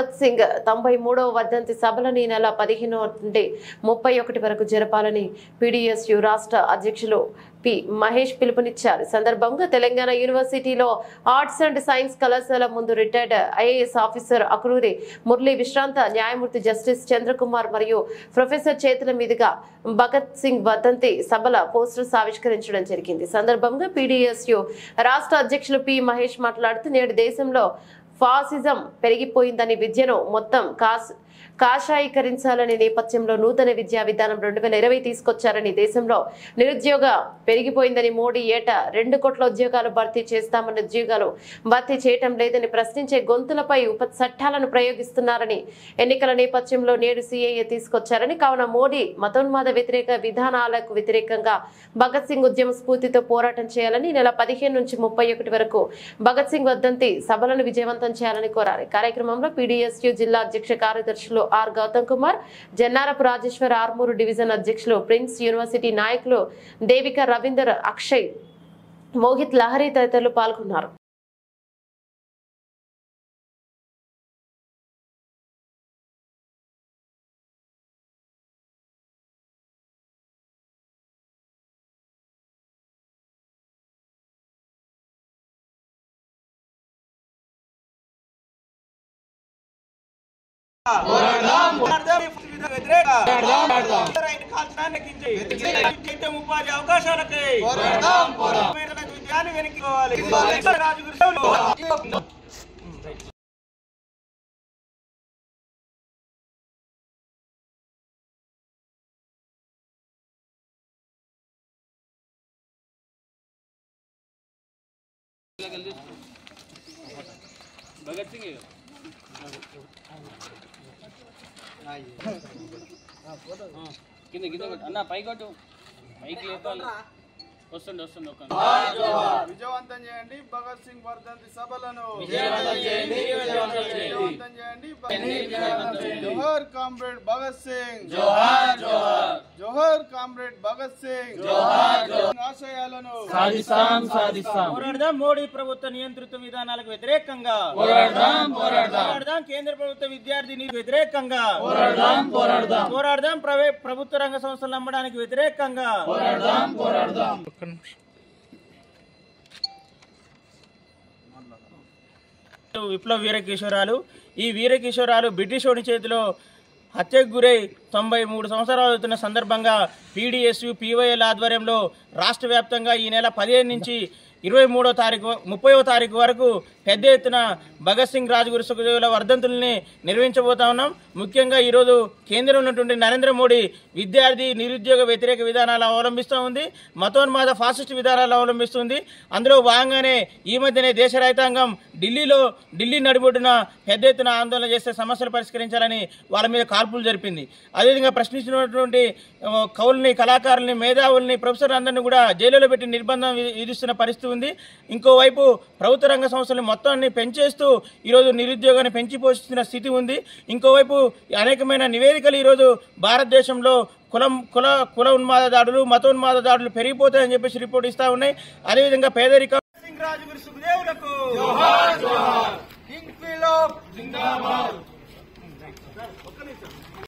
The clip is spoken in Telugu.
భగత్ సింగ్ 93వ వర్ధంతి సభలను ఈ నెల 15 నుండి 31 వరకు జరపాలని పీడీఎస్యు రాష్ట్ర అధ్యక్షులు పి మహేష్ పిలుపునిచ్చారు. సందర్భంగా తెలంగాణ యూనివర్సిటీలో ఆర్ట్స్ అండ్ సైన్స్ కళాశాల ముందు రిటైర్డ్ ఐఏఎస్ ఆఫీసర్ అక్రూరి మురళీ విశ్రాంత న్యాయమూర్తి జస్టిస్ చంద్రకుమార్ మరియు ప్రొఫెసర్ చేతుల మీదుగా భగత్ సింగ్ వర్ధంతి సభల పోస్టర్స్ ఆవిష్కరించడం జరిగింది. సందర్భంగా పీడీఎస్యు రాష్ట్ర అధ్యక్షులు పి మహేష్ మాట్లాడుతూ నేడు దేశంలో ఫాసిజం పెరిగిపోయిందని విద్యను మొత్తం కాషాయీకరించాలనే నేపథ్యంలో నూతన విద్యా విధానం 2020 తీసుకొచ్చారని, దేశంలో నిరుద్యోగ పెరిగిపోయిందని, మోడీ ఏటా 2 కోట్ల ఉద్యోగాలు భర్తీ చేస్తామన్న ఉద్యోగాలు భర్తీ చేయటం లేదని ప్రశ్నించే గొంతులపై ఉప చట్టాలను ప్రయోగిస్తున్నారని, ఎన్నికల నేపథ్యంలో నేడు సిఏఏ తీసుకొచ్చారని, కావున మోడీ మతోన్మాద వ్యతిరేక విధానాలకు వ్యతిరేకంగా భగత్ సింగ్ ఉద్యమ స్ఫూర్తితో పోరాటం చేయాలని, నెల 15 నుంచి 31 వరకు భగత్ సింగ్ వర్ధంతి సభలను విజయవంతం చేయాలని కోరారు. కార్యక్రమంలో పీడీఎస్యు జిల్లా అధ్యక్ష కార్యదర్శులు ఆర్ గౌతమ్ కుమార్, జన్నారపు రాజేశ్వర్, ఆర్మూరు డివిజన్ అధ్యక్షులు ప్రిన్స్, యూనివర్సిటీ నాయకులు దేవిక, రవీందర్, అక్షయ్, మోహిత్, లహరి తదితరులు పాల్గొన్నారు. ఉపాధి అవకాశాలకై విద్యాన్ని వెనక్కిపోవాలి. భగత్ సింగ్ కింద కింద అన్న పైకొట్టు పైకి లేపాలి. వస్తుంది విజయవంతం చేయండి భగత్ సింగ్ వర్ధంతి సభలను. జోహార్ కామ్రేడ్ భగత్ సింగ్, జోహార్ కామ్రేడ్ భగత్ సింగ్. ఆశయాలను పోరాడదాం. మోడీ ప్రభుత్వ నియంత్రిత విధానాలకు వ్యతిరేకంగా పోరాడదాం. కేంద్ర ప్రభుత్వ విద్యార్థి వ్యతిరేకంగా పోరాడదాం. ప్రభుత్వ రంగ సంస్థలు నమ్మడానికి వ్యతిరేకంగా పోరాడదాం. విప్లవ వీరకిషోరాలు. ఈ వీరకిషోరాలు బ్రిటిషోడి చేతిలో హత్యకు గురై 93 సంవత్సరాలు అవుతున్న సందర్భంగా పీడీఎస్యు పీవైఎల్ ఆధ్వర్యంలో రాష్ట్ర వ్యాప్తంగా ఈ నెల 15 నుంచి 30వ తారీఖు వరకు పెద్ద ఎత్తున భగత్ సింగ్ రాజ్గురు సుఖదేవుల వర్ధంతుల్ని నిర్వహించబోతా ఉన్నాం. ముఖ్యంగా ఈరోజు కేంద్రంలో ఉన్నటువంటి నరేంద్ర మోడీ విద్యార్థి నిరుద్యోగ వ్యతిరేక విధానాలు అవలంబిస్తూ ఉంది, మతోన్మాద ఫాసిస్ట్ విధానాలు అవలంబిస్తుంది. అందులో భాగంగానే ఈ మధ్యనే దేశ రైతాంగం ఢిల్లీ నడిబొడ్డున పెద్ద ఎత్తున ఆందోళన చేస్తే సమస్యలు పరిష్కరించాలని వాళ్ళ మీద కాల్పులు జరిపింది. అదేవిధంగా ప్రశ్నించినటువంటి కవుల్ని, కళాకారుల్ని, మేధావుల్ని, ప్రొఫెసర్ అందరినీ కూడా జైలులో పెట్టి నిర్బంధం విధిస్తున్న పరిస్థితి ఉంది. ఇంకోవైపు ప్రభుత్వ రంగ సంస్థలు మొత్తాన్ని పెంచేస్తూ ఈరోజు నిరుద్యోగాన్ని పెంచి పోషిస్తున్న స్థితి ఉంది. ఇంకోవైపు అనేకమైన నివేదికలు ఈరోజు భారతదేశంలో కుల ఉన్మాద దాడులు, మతోన్మాద దాడులు పెరిగిపోతాయని చెప్పేసి రిపోర్ట్ ఇస్తా ఉన్నాయి. అదేవిధంగా పేదరికం రాజగురు సుఖదేవులకు